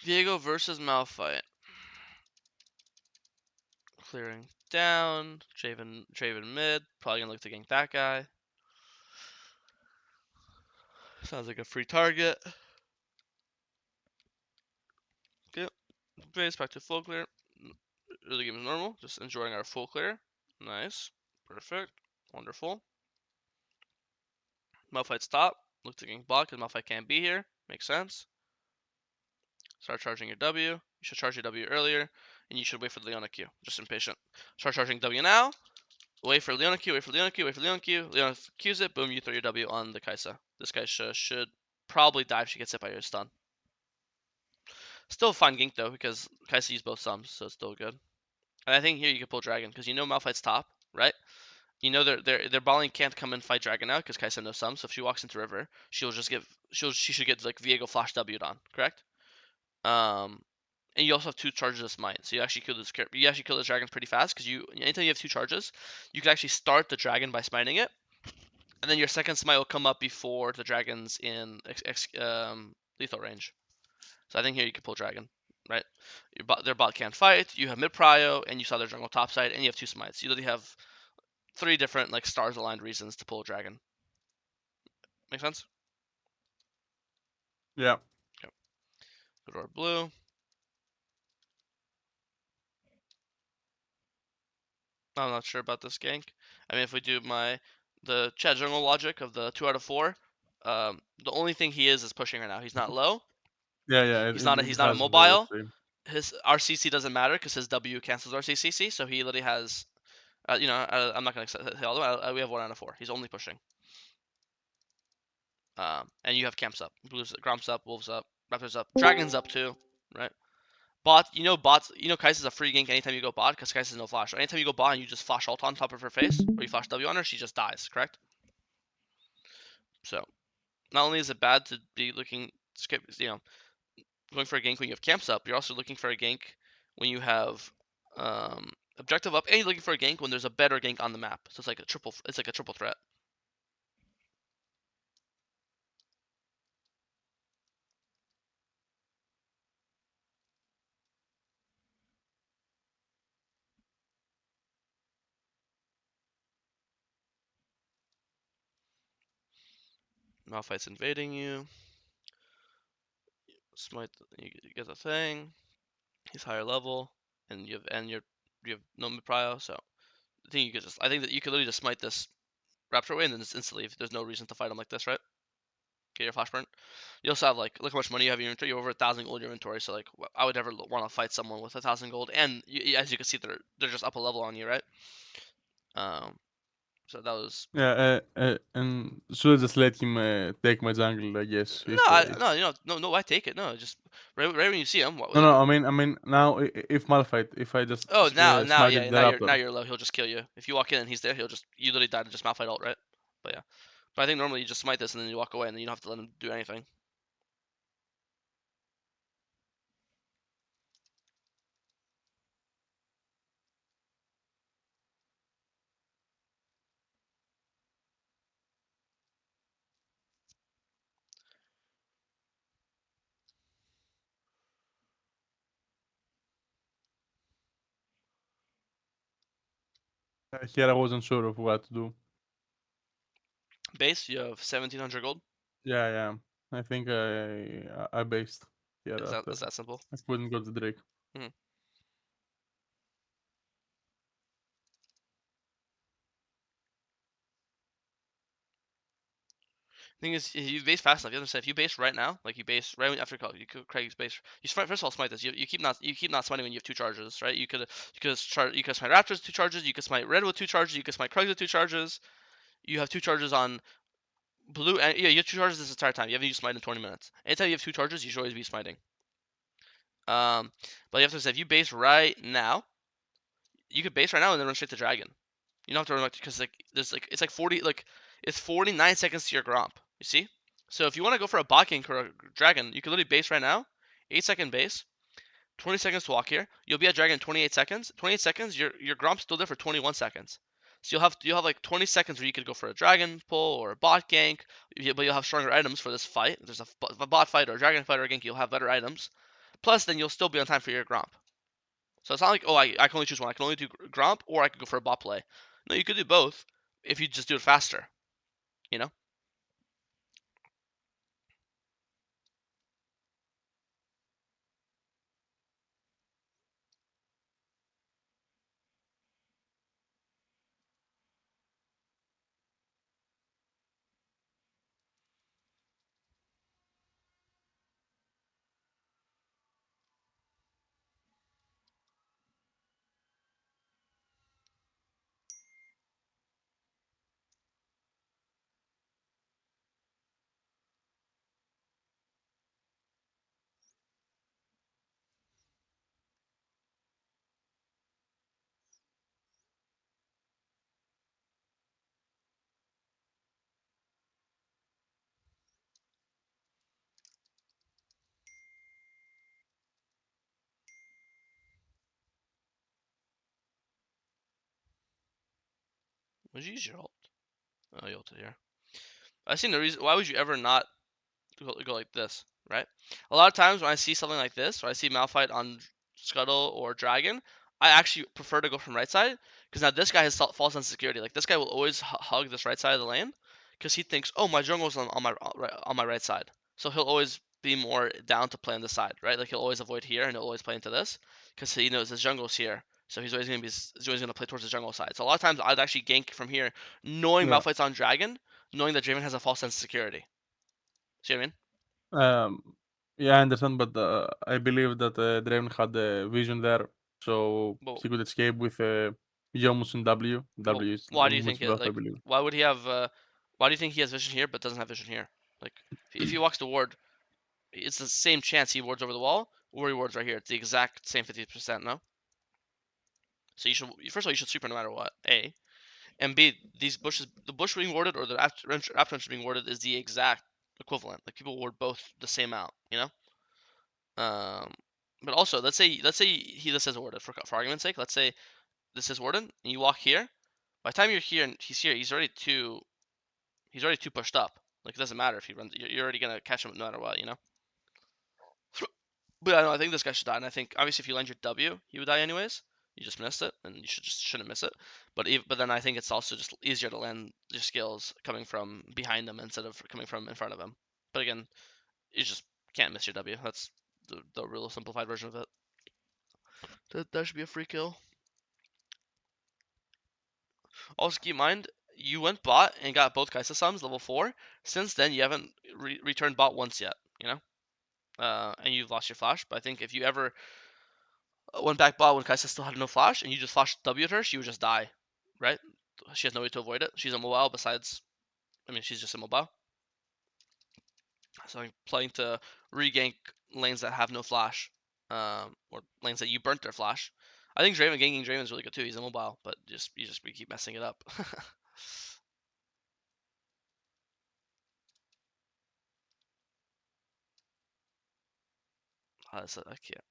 Viego versus Malphite. Clearing down. Draven mid. Probably gonna look to gank that guy. Sounds like a free target. Okay. Base back to full clear. The game is normal. Just enjoying our full clear. Nice. Perfect. Wonderful. Malphite stop. Look to gank bot because Malphite can't be here. Makes sense. Start charging your W. You should charge your W earlier, and you should wait for the Leona Q. Just impatient. Start charging W now. Wait for Leona Q, wait for Leona Q, wait for Leona Q. Leona Qs it, boom, you throw your W on the Kai'Sa. This guy should probably die if she gets hit by your stun. Still a fine gank though, because Kai'Sa used both sums, so it's still good. And I think here you can pull Dragon, because you know Malphite's top, right? You know their bot lane can't come and fight Dragon now, because Kai'Sa knows some, so if she walks into River, she should get like Viego flash W'd on, correct? And you also have 2 charges of smite, so you actually kill this dragon pretty fast because anytime you have 2 charges, you can actually start the dragon by smiting it, and then your second smite will come up before the dragon's in lethal range. So I think here you can pull dragon, right? Their bot can't fight. You have mid prio, and you saw their jungle topside, and you have 2 smites. You literally have 3 different like stars aligned reasons to pull a dragon. Make sense? Yeah. Okay. Go to our blue. I'm not sure about this gank. I mean, if we do the Chad jungle logic of the 2 out of 4, the only thing he is pushing right now. He's not low. Yeah, yeah. He's not It a has the mobile. same. His RCC doesn't matter because his W cancels RCC. So he literally has, I'm not gonna hit all of them. We have 1 out of 4. He's only pushing. And you have camps up, blues, gromps up, wolves up, raptors up, dragons up too, right? Bots, Kai'Sa's a free gank anytime you go bot because Kai'Sa's no flash. Anytime you go bot and you just flash ult on top of her face or you flash W on her, she just dies, correct? So not only is it bad to be going for a gank when you have camps up, you're also looking for a gank when you have objective up, and you're looking for a gank when there's a better gank on the map. So it's like a triple threat. Malphite's invading you. Smite, you get the thing. He's higher level, and you have no mid prio, so I think that you could literally just smite this Raptor away and then just instantly leave. There's no reason to fight him like this, right? Get your flash burn. You also have look how much money you have in your inventory. You have over 1,000 gold in your inventory, so I would never want to fight someone with 1,000 gold, and as you can see, they're just up a level on you, right? So that was Yeah, and should I just let him take my jungle? I guess no, if no. I take it. No, just right when you see him. no. I mean now if Malphite, if I just Oh, now, smited yeah, the now Raptor. you're low. He'll just kill you. If you walk in and he's there, you literally die to just Malphite ult, right? But yeah, but I think normally you just smite this and then you walk away and then you don't have to let him do anything. Here I wasn't sure of what to do. Base, you have 1,700 gold. Yeah, yeah. I think I based here after. Is that simple? I couldn't go to Drake. Mm-hmm. Thing is, you base fast enough. You understand? If you base right now, like you base right after call, you could Craig's base. First of all smite this. You keep not smiting when you have 2 charges, right? You could smite Raptors 2 charges. You could smite Red with 2 charges. You could smite Craig's with 2 charges. You have 2 charges on blue, and yeah, you have 2 charges this entire time. You haven't used smite in 20 minutes. Anytime you have 2 charges, you should always be smiting. But you have to say if you base right now, you could base right now and then run straight to dragon. You don't have to run because it's 49 seconds to your Gromp. You see? So if you want to go for a bot gank or a dragon, you can literally base right now. 8-second base. 20 seconds to walk here. You'll be at dragon in 28 seconds. 28 seconds, your Gromp's still there for 21 seconds. So you'll have like 20 seconds where you could go for a dragon pull or a bot gank, but you'll have stronger items for this fight. If there's a bot fight or a dragon fight or a gank, you'll have better items. Plus, then you'll still be on time for your Gromp. So it's not like, oh, I can only choose one. I can only do Gromp, or I could go for a bot play. No, you could do both if you just do it faster. You know? Would you use your ult? Oh, you ulted here. I see no reason. Why would you ever not go like this, right? A lot of times when I see something like this, or I see Malphite on Scuttle or Dragon, I actually prefer to go from right side because now this guy has false sense of security. Like this guy will always hug this right side of the lane because he thinks, oh, my jungle's on my right side, so he'll always be more down to play on this side, right? Like he'll always avoid here and he'll always play into this because he knows his jungle's here. So he's always gonna play towards the jungle side. So a lot of times I'd actually gank from here, knowing Yeah. Malphite's on Dragon, knowing that Draven has a false sense of security. See what I mean? Um, yeah, I understand, but I believe that Draven had a vision there, so But he could escape with Yomus and W. Well, W is why do you think much it? buff, I Like, believe. why would he have? Why do you think he has vision here but doesn't have vision here? Like, if he walks the ward, it's the same chance he wards over the wall or he wards right here. It's the exact same 50%. No. So you should first of all you should super no matter what. A and B. These bushes, the bush being warded or the after being warded is the exact equivalent. Like people ward both the same amount. You know. Um. But also, let's say he this is warded for argument's sake. Let's say this is warded and you walk here. By the time you're here and he's here, he's already too pushed up. Like it doesn't matter if he runs. You're already gonna catch him no matter what, you know. But I know I think this guy should die, and I think obviously if you land your W, he would die anyways. You just missed it, and you shouldn't miss it. But then I think it's also just easier to land your skills coming from behind him instead of coming from in front of him. But again, you just can't miss your W. That's the real simplified version of it. That should be a free kill. Also keep in mind, you went bot and got both Kaisa sums level 4. Since then, you haven't returned bot once yet, you know? And you've lost your flash. But I think if you ever went back bot when Kaisa still had no flash and you just flashed W at her, she would just die, right? She has no way to avoid it. She's immobile besides, I mean, she's just immobile. So I'm playing to regank lanes that have no flash, or lanes that you burnt their flash. I think Draven ganking Draven is really good too. He's immobile, but we keep messing it up. I can't.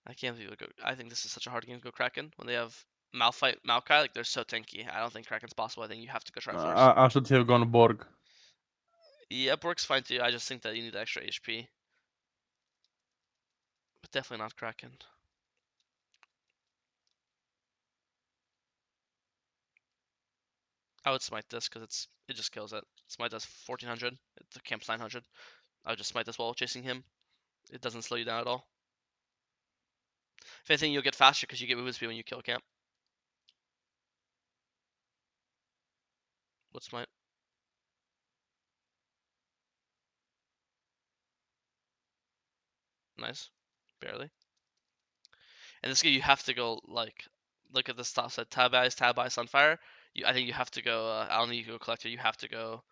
I can't believe it go. I think this is such a hard game to go Kraken when they have Malphite, Maokai. Like they're so tanky. I don't think Kraken's possible. I think you have to go Triforce. I should have gone Borg. Yeah, Bork's fine too. I just think that you need extra HP, but definitely not Kraken. I would smite this because it just kills it. Smite does 1400. The camp's 900. I would just smite this while chasing him. It doesn't slow you down at all. If anything, you'll get faster because you get movement speed when you kill camp. What smite? Nice. Barely. And this game you have to go like look at the stop set tab eyes, Sunfire. I think you have to go I don't think you can go collector, you have to go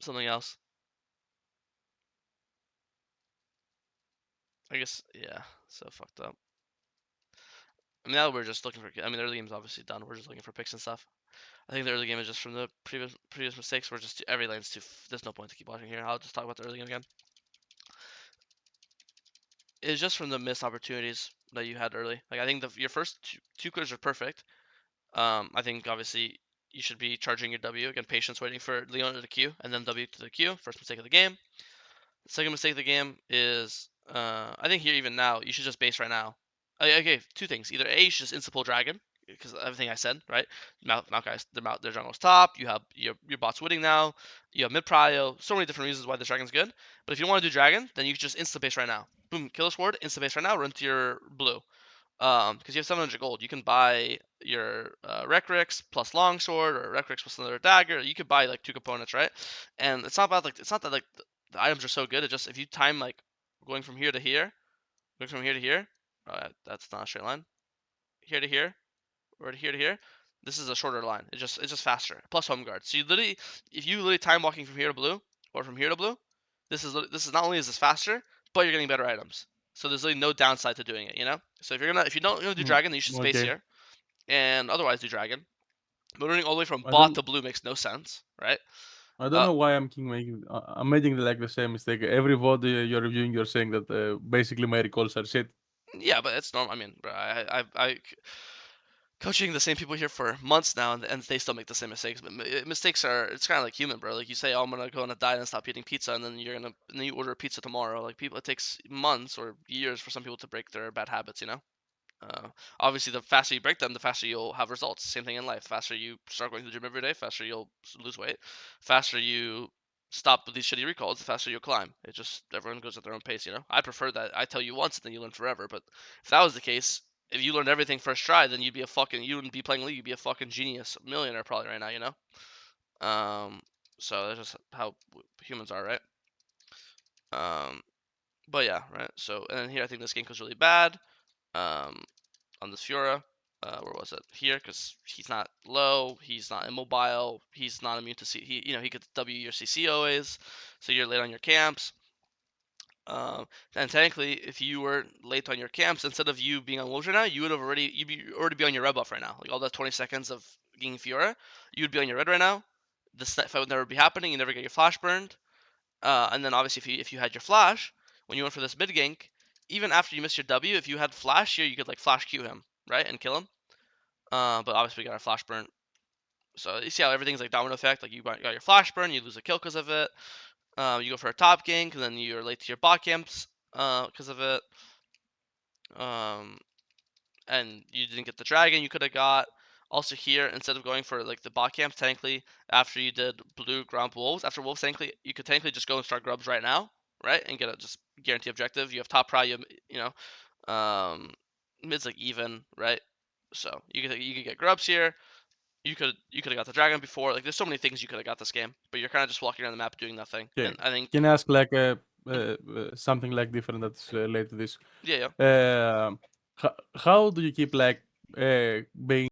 something else. I guess yeah, so fucked up. I mean now we're just looking for I mean the early game's obviously done, we're just looking for picks and stuff. I think the early game is just from the previous mistakes, we're just every lane's too there's no point to keep watching here. I'll just talk about the early game again. It's just from the missed opportunities that you had early. Like I think your first two clears are perfect. I think obviously you should be charging your W. Again, patience waiting for Leona to the Q, and then W to the Q. First mistake of the game. The second mistake of the game is I think here even now you should just base right now. Okay, two things. Either A, you should just insta pull dragon because everything I said, right? Maokai, their jungle's top. You have your bot's winning now. You have mid prio. So many different reasons why this dragon's good. But if you want to do dragon, then you can just insta base right now. Boom, kill a sword, insta base right now. Run to your blue. Because you have 700 gold, you can buy your Recrix plus longsword or Recrix plus another dagger. You could buy like two components, right? And it's not about like it's not that like the items are so good. It's just if you time like going from here to here, going from here to here, that's not a straight line. Here to here, or here to here. This is a shorter line. It's just faster. Plus home guard. So you literally, if you literally time walking from here to blue or from here to blue, this is not only is this faster, but you're getting better items. So there's really no downside to doing it, you know. So if you don't do Mm, dragon, then you should space okay. here, and otherwise do dragon. But running all the way from I bot don't to blue makes no sense, right? I don't Uh, know why I'm making I'm making like the same mistake. Every VOD you're reviewing, you're saying that basically my recalls are shit. yeah, but it's normal. I mean, bro, I coaching the same people here for months now, and they still make the same mistakes. But mistakes are it's kind of like human, bro. Like you say, oh, I'm gonna go on a diet and stop eating pizza, and then you order a pizza tomorrow. Like people, it takes months or years for some people to break their bad habits, you know. Obviously, the faster you break them, the faster you'll have results. Same thing in life. The faster you start going to the gym every day, faster you'll lose weight. Faster you stop with these shitty recalls, the faster you'll climb. It just everyone goes at their own pace, you know. I prefer that I tell you once and then you learn forever. But if that was the case, if you learned everything first try, then you wouldn't be playing league. You'd be a fucking genius, a millionaire probably right now, you know. Um, so that's just how humans are, right? Um, but yeah, right. So and then here I think this gank was really bad. Um, on this Fiora. Where was it? Here, because he's not low, he's not immobile, he's not immune to C. He could W your CC always, so you're late on your camps. And technically, if you were late on your camps, instead of you being on wolves right now, you'd be on your red buff right now. Like all that 20 seconds of getting Fiora, you would be on your red right now. This fight would never be happening. You never get your flash burned. And then obviously, if you had your flash when you went for this mid gank, even after you missed your W, if you had flash here, you could like flash Q him, right, and kill him. But obviously we got our flash burn. So you see how everything's like domino effect. Like you got your flash burn, you lose a kill because of it. You go for a top gank, and then you're late to your bot camps because of it. Um, and you didn't get the dragon you could have got. Also here, instead of going for like the bot camps, technically after you did blue grump wolves, after wolves, technically you could technically just go and start grubs right now, right, and get a just guarantee objective. You have top prio, you know, mid's like even, right? So you could get grubs here. You could have got the dragon before. Like there's so many things you could have got this game, but you're kind of just walking around the map doing nothing. Okay. And I think Can I ask like something like different that's related to this? yeah, yeah. How do you keep like being